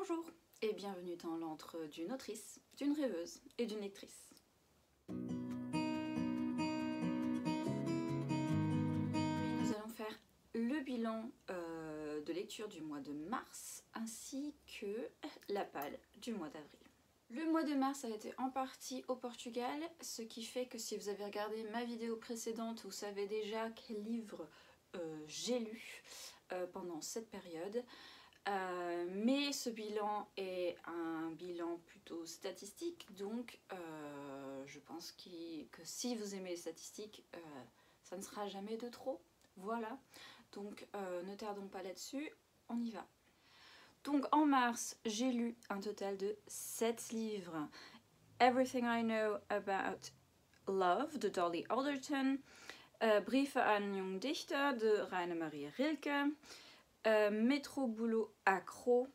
Bonjour et bienvenue dans l'antre d'une autrice, d'une rêveuse et d'une lectrice. Nous allons faire le bilan de lecture du mois de mars ainsi que la palle du mois d'avril. Le mois de mars a été en partie au Portugal, ce qui fait que si vous avez regardé ma vidéo précédente, vous savez déjà quel livre j'ai lu pendant cette période. Mais ce bilan est un bilan plutôt statistique, donc je pense que si vous aimez les statistiques, ça ne sera jamais de trop. Voilà, donc ne tardons pas là-dessus, on y va. Donc en mars, j'ai lu un total de 7 livres. Everything I Know About Love de Dolly Alderton, Briefe an Jung Dichter de Raine-Marie Rilke, Métro Boulot Accro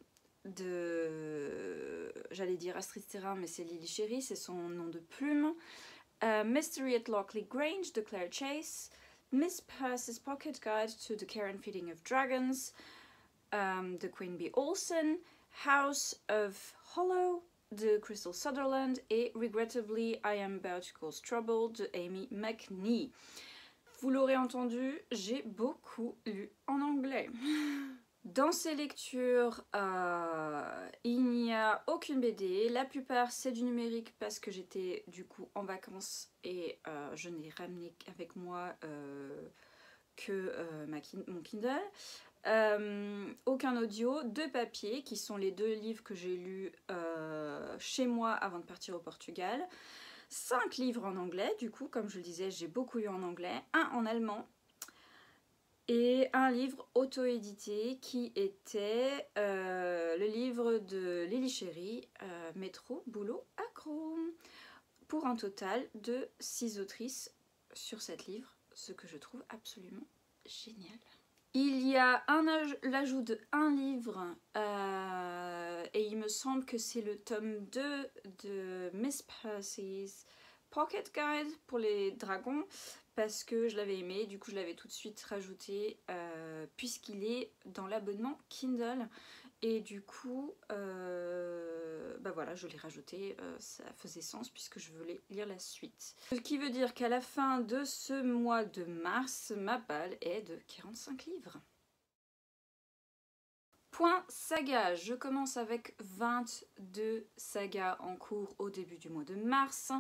de, j'allais dire Astrid Therin, mais c'est Lily Cherry, c'est son nom de plume. Mystery at Lockley Grange de Claire Chase, Miss Percy's Pocket Guide to the Care and Feeding of Dragons de Queen Bee Olsen, House of Hollow de Crystal Sutherland et Regrettably I Am About to Cause Trouble de Amy McNee. Vous l'aurez entendu, j'ai beaucoup lu en anglais. Dans ces lectures, il n'y a aucune BD. La plupart, c'est du numérique parce que j'étais du coup en vacances et je n'ai ramené avec moi que mon Kindle. Aucun audio, 2 papiers qui sont les 2 livres que j'ai lus chez moi avant de partir au Portugal. 5 livres en anglais, du coup, comme je le disais, j'ai beaucoup lu en anglais, un en allemand et un livre auto-édité qui était le livre de Lily Cherry, Métro Boulot Accro, pour un total de 6 autrices sur 7 livres, ce que je trouve absolument génial. Il y a l'ajout de un livre et il me semble que c'est le tome 2 de Miss Percy's Pocket Guide pour les dragons parce que je l'avais aimé, du coup je l'avais tout de suite rajouté puisqu'il est dans l'abonnement Kindle et du coup bah voilà, je l'ai rajouté, ça faisait sens puisque je voulais lire la suite. Ce qui veut dire qu'à la fin de ce mois de mars, ma palle est de 45 livres. Point saga, je commence avec 22 sagas en cours au début du mois de mars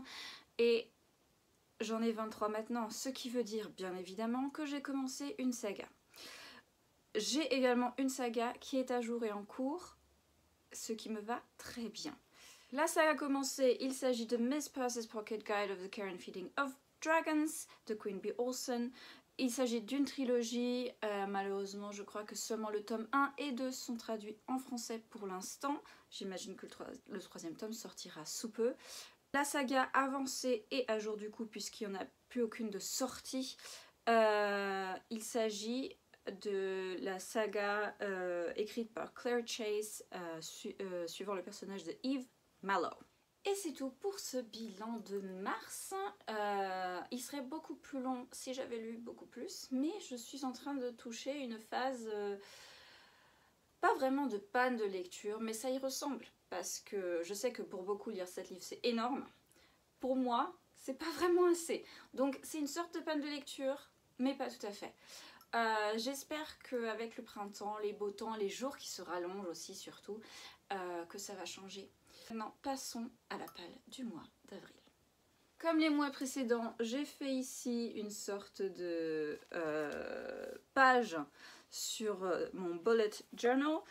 et j'en ai 23 maintenant, ce qui veut dire bien évidemment que j'ai commencé une saga. J'ai également une saga qui est à jour et en cours, ce qui me va très bien. La saga a commencé, il s'agit de Miss Percy's Pocket Guide of the Care and Feeding of Dragons de Queen Bee Olsen. Il s'agit d'une trilogie, malheureusement je crois que seulement le tome 1 et 2 sont traduits en français pour l'instant. J'imagine que le 3e tome sortira sous peu. La saga avancée et à jour du coup puisqu'il n'y en a plus aucune de sortie. Il s'agit de la saga écrite par Claire Chase suivant le personnage de Eve Mallow. Et c'est tout pour ce bilan de mars. Il serait beaucoup plus long si j'avais lu beaucoup plus, mais je suis en train de toucher une phase pas vraiment de panne de lecture, mais ça y ressemble parce que je sais que pour beaucoup lire 7 livres c'est énorme. Pour moi, c'est pas vraiment assez. Donc c'est une sorte de panne de lecture, mais pas tout à fait. J'espère qu'avec le printemps, les beaux temps, les jours qui se rallongent aussi surtout, que ça va changer. Maintenant, passons à la palle du mois d'avril. Comme les mois précédents, j'ai fait ici une sorte de page sur mon bullet journal.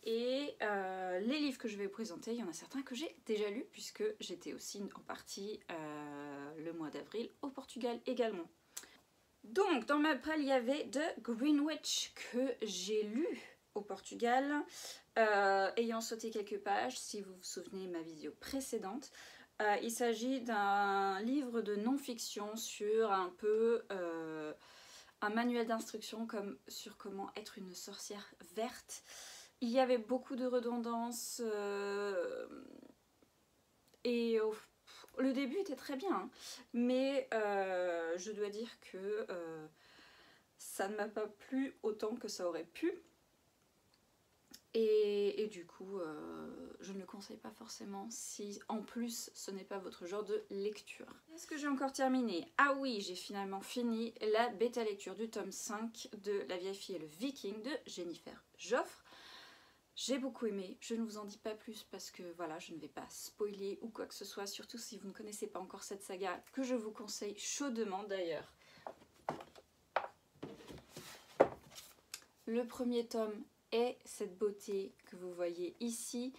Les livres que je vais vous présenter, il y en a certains que j'ai déjà lus puisque j'étais aussi en partie le mois d'avril au Portugal également. Donc dans ma palle il y avait The Greenwich que j'ai lu au Portugal, ayant sauté quelques pages si vous vous souvenez de ma vidéo précédente. Il s'agit d'un livre de non-fiction sur un peu un manuel d'instruction sur comment être une sorcière verte. Il y avait beaucoup de redondances et le début était très bien, hein, mais je dois dire que ça ne m'a pas plu autant que ça aurait pu. Et du coup, je ne le conseille pas forcément si en plus ce n'est pas votre genre de lecture. Est-ce que j'ai encore terminé? Ah oui, j'ai finalement fini la bêta lecture du tome 5 de La vieille fille et le viking de Jennifer Joffre. J'ai beaucoup aimé, je ne vous en dis pas plus parce que voilà, je ne vais pas spoiler ou quoi que ce soit, surtout si vous ne connaissez pas encore cette saga, que je vous conseille chaudement d'ailleurs. Le premier tome est cette beauté que vous voyez ici,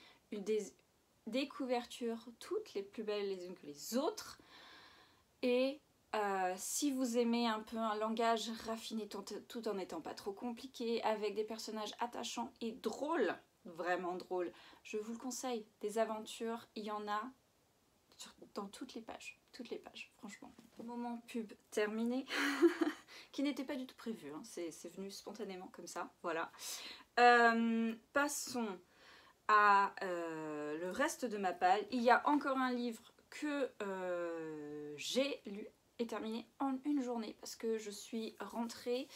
des couvertures toutes les plus belles les unes que les autres. Et si vous aimez un peu un langage raffiné tout en n'étant pas trop compliqué, avec des personnages attachants et drôles, vraiment drôles, je vous le conseille. Des aventures, il y en a dans toutes les pages, franchement. Moment pub terminé, qui n'était pas du tout prévu, hein. C'est venu spontanément comme ça, voilà. Passons à le reste de ma palle. Il y a encore un livre que j'ai lu et terminé en une journée parce que je suis rentrée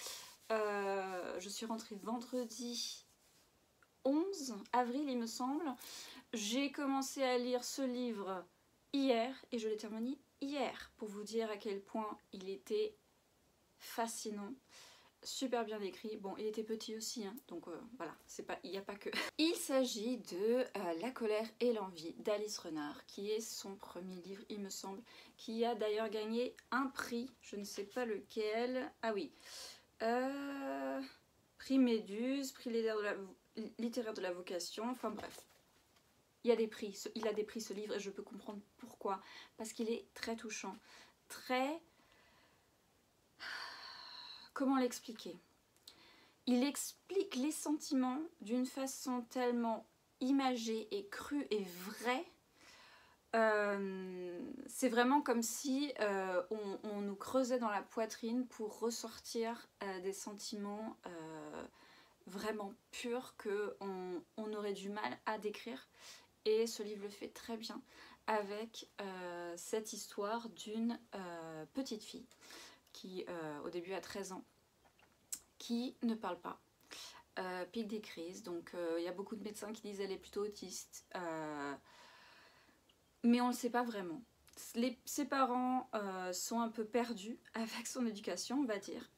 vendredi 11 avril il me semble. J'ai commencé à lire ce livre hier et je l'ai terminé hier pour vous dire à quel point il était fascinant. Super bien écrit. Bon, il était petit aussi, hein, donc voilà, il n'y a pas que. Il s'agit de La colère et l'envie d'Alice Renard, qui est son premier livre, il me semble, qui a d'ailleurs gagné un prix, je ne sais pas lequel. Ah oui, prix Méduse, prix littéraire de la vocation, enfin bref. Il a des prix ce livre et je peux comprendre pourquoi. Parce qu'il est très touchant, très... Comment l'expliquer? Il explique les sentiments d'une façon tellement imagée et crue et vraie. C'est vraiment comme si on nous creusait dans la poitrine pour ressortir des sentiments vraiment purs qu'on aurait du mal à décrire. Et ce livre le fait très bien avec cette histoire d'une petite fille qui au début a 13 ans, qui ne parle pas, pique des crises, donc il y a beaucoup de médecins qui disent qu'elle est plutôt autiste, mais on ne le sait pas vraiment. Ses parents sont un peu perdus avec son éducation, on va dire,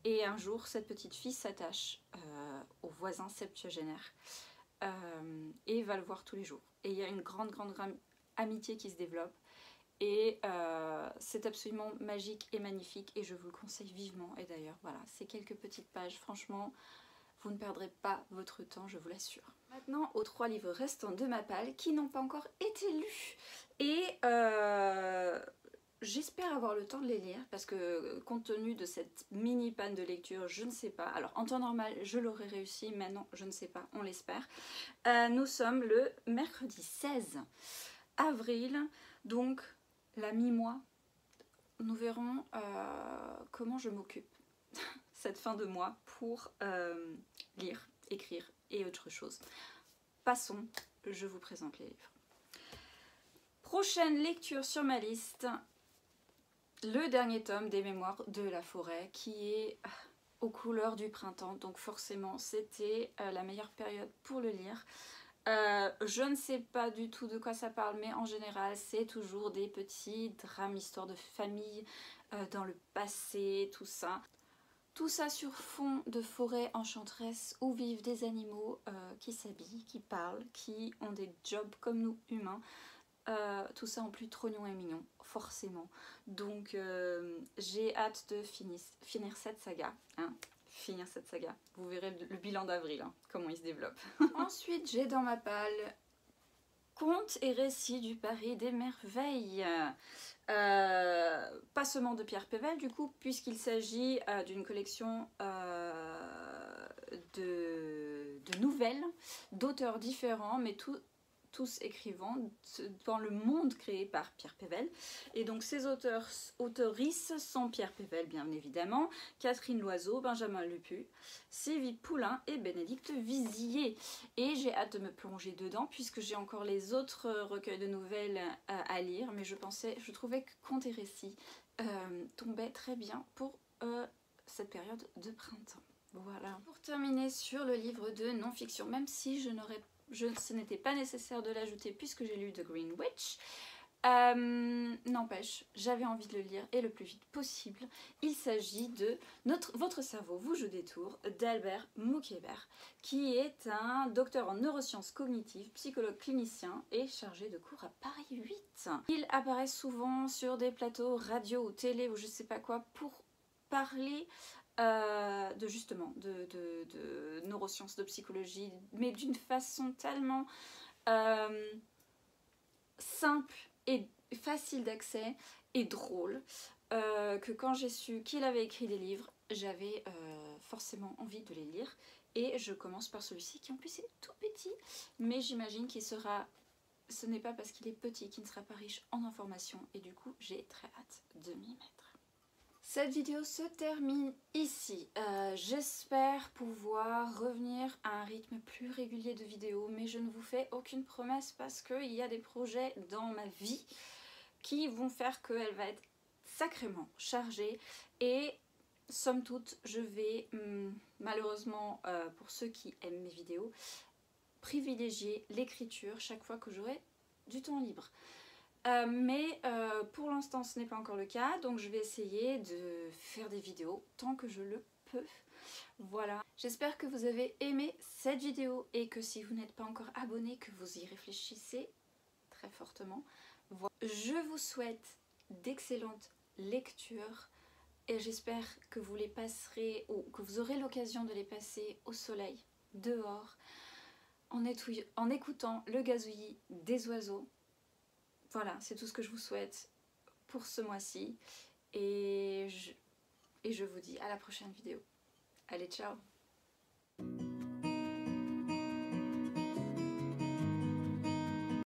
et un jour cette petite fille s'attache au voisin septuagénaire et va le voir tous les jours. Et il y a une grande amitié qui se développe. Et c'est absolument magique et magnifique et je vous le conseille vivement. Et d'ailleurs, voilà, ces quelques petites pages, franchement, vous ne perdrez pas votre temps, je vous l'assure. Maintenant, aux 3 livres restants de ma palle qui n'ont pas encore été lus. Et j'espère avoir le temps de les lire parce que compte tenu de cette mini panne de lecture, je ne sais pas. Alors, en temps normal, je l'aurais réussi, maintenant, je ne sais pas, on l'espère. Nous sommes le mercredi 16 avril, donc... la mi-mois, nous verrons comment je m'occupe cette fin de mois pour lire, écrire et autre chose. Passons, je vous présente les livres. Prochaine lecture sur ma liste, le dernier tome des Mémoires de la forêt qui est aux couleurs du printemps, donc forcément c'était la meilleure période pour le lire. Je ne sais pas du tout de quoi ça parle, mais en général c'est toujours des petits drames, histoires de famille dans le passé, tout ça. Tout ça sur fond de forêt enchanteresse où vivent des animaux qui s'habillent, qui parlent, qui ont des jobs comme nous humains. Tout ça en plus trognon et mignon, forcément. Donc j'ai hâte de finir cette saga, hein. Finir cette saga. Vous verrez le bilan d'avril, hein, comment il se développe. Ensuite, j'ai dans ma palle Contes et récits du Paris des merveilles. Pas seulement de Pierre Pével, du coup, puisqu'il s'agit d'une collection de nouvelles d'auteurs différents, mais tous écrivant dans le monde créé par Pierre Pével. Et donc ces auteurices sont Pierre Pével bien évidemment, Catherine Loiseau, Benjamin Lupu, Sylvie Poulain et Bénédicte Vizier. Et j'ai hâte de me plonger dedans puisque j'ai encore les autres recueils de nouvelles à lire, mais je trouvais que Contes et récits tombait très bien pour cette période de printemps. Voilà. Pour terminer sur le livre de non-fiction, même si ce n'était pas nécessaire de l'ajouter puisque j'ai lu The Green Witch, n'empêche, j'avais envie de le lire et le plus vite possible. Il s'agit de Votre cerveau vous joue des tours d'Albert Moukébert, qui est un docteur en neurosciences cognitives, psychologue clinicien et chargé de cours à Paris 8. Il apparaît souvent sur des plateaux radio ou télé ou je sais pas quoi pour parler de neurosciences, de psychologie, mais d'une façon tellement simple et facile d'accès et drôle que quand j'ai su qu'il avait écrit des livres, j'avais forcément envie de les lire et je commence par celui-ci qui en plus est tout petit, mais j'imagine qu'il sera, ce n'est pas parce qu'il est petit qu'il ne sera pas riche en informations et du coup j'ai très hâte de m'y mettre. Cette vidéo se termine ici. J'espère pouvoir revenir à un rythme plus régulier de vidéos, mais je ne vous fais aucune promesse parce qu'il y a des projets dans ma vie qui vont faire qu'elle va être sacrément chargée et somme toute je vais malheureusement pour ceux qui aiment mes vidéos privilégier l'écriture chaque fois que j'aurai du temps libre. Mais pour l'instant ce n'est pas encore le cas, donc je vais essayer de faire des vidéos tant que je le peux. Voilà, j'espère que vous avez aimé cette vidéo et que si vous n'êtes pas encore abonné, que vous y réfléchissez très fortement. Voilà. Je vous souhaite d'excellentes lectures et j'espère que vous les passerez ou que vous aurez l'occasion de les passer au soleil, dehors, en écoutant le gazouillis des oiseaux. Voilà, c'est tout ce que je vous souhaite pour ce mois-ci et je vous dis à la prochaine vidéo. Allez, ciao!